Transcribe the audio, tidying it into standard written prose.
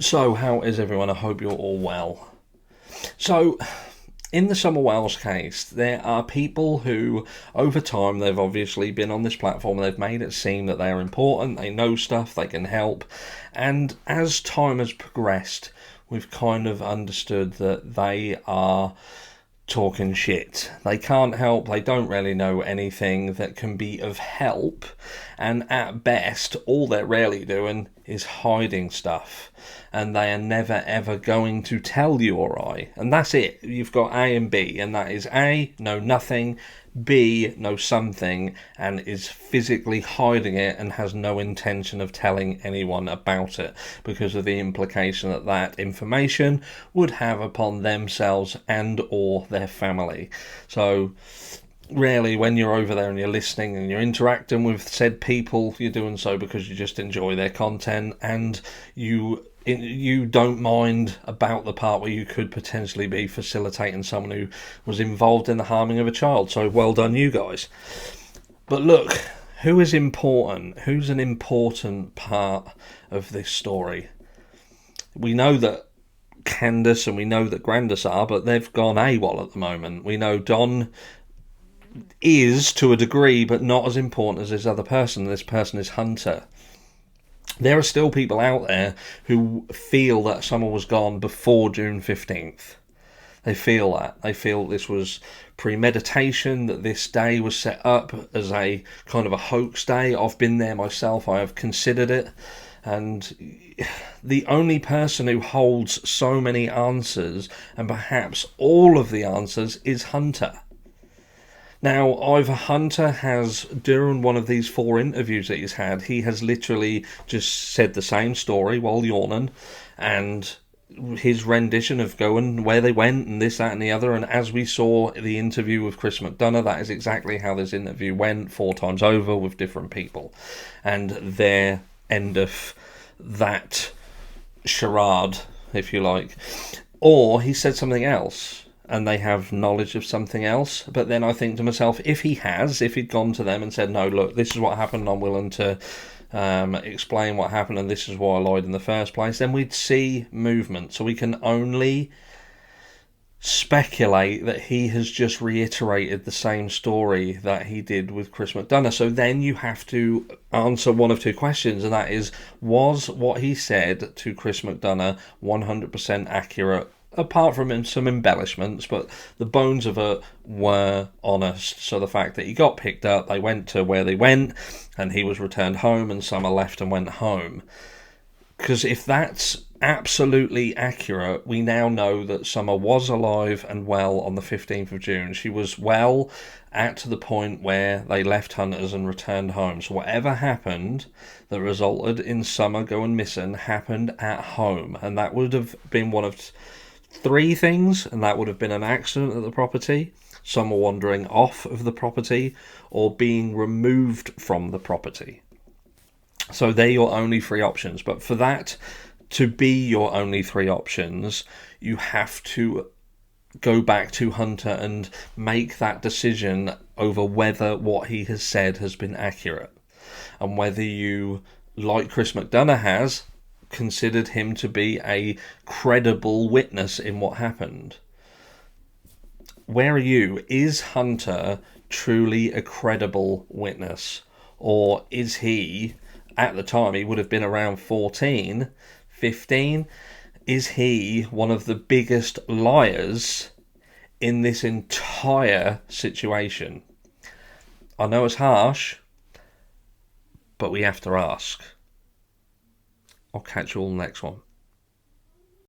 So, how is everyone? I hope you're all well. So, in the Summer Wells case, there are people who, over time, they've obviously been on this platform, they've made it seem that they are important, they know stuff, they can help, and as time has progressed, we've kind of understood that they are talking shit. They can't help, they don't really know anything that can be of help, and at best, all they're really doing is hiding stuff. And they are never ever going to tell you or I. And that's it. You've got A and B, and that is A, know nothing, B, know something, and is physically hiding it and has no intention of telling anyone about it because of the implication that that information would have upon themselves and or their family. So really, when you're over there and you're listening and you're interacting with said people, you're doing so because you just enjoy their content, and you don't mind about the part where you could potentially be facilitating someone who was involved in the harming of a child. So well done, you guys. But look, who is important? Who's an important part of this story? We know that Candace and we know that Grandis are, but they've gone AWOL at the moment. We know Don is to a degree, but not as important as this other person. This person is Hunter. There are still people out there who feel that Summer was gone before June 15th. They feel that. They feel this was premeditation, that this day was set up as a kind of a hoax day. I've been there myself. I have considered it. And the only person who holds so many answers, and perhaps all of the answers, is Hunter. Now, either Hunter has, during one of these 4 interviews that he's had, he has literally just said the same story while yawning, and his rendition of going where they went and this, that and the other. And as we saw the interview with Chris McDonough, that is exactly how this interview went 4 times over with different people. And there endeth that charade, if you like. Or he said something else, and they have knowledge of something else. But then I think to myself, if he'd gone to them and said, no, look, this is what happened, I'm willing to explain what happened, and this is why I lied in the first place, then we'd see movement. So we can only speculate that he has just reiterated the same story that he did with Chris McDonough. So then you have to answer one of 2 questions, and that is, was what he said to Chris McDonough 100% accurate, apart from some embellishments, but the bones of it were honest? So the fact that he got picked up, they went to where they went, and he was returned home, and Summer left and went home. Because if that's absolutely accurate, we now know that Summer was alive and well on the 15th of June. She was well at the point where they left Hunters and returned home. So whatever happened that resulted in Summer going missing happened at home. And that would have been one of 3 things, and that would have been an accident at the property, Summer wandering off of the property, or being removed from the property. So they're your only 3 options. But for that to be your only 3 options, you have to go back to Hunter and make that decision over whether what he has said has been accurate, and whether you, like Chris McDonough has, considered him to be a credible witness in what happened. Where are you? Is Hunter truly a credible witness? Or is he, at the time he would have been around 14, 15, is he one of the biggest liars in this entire situation? I know it's harsh, but we have to ask. I'll catch you all next one.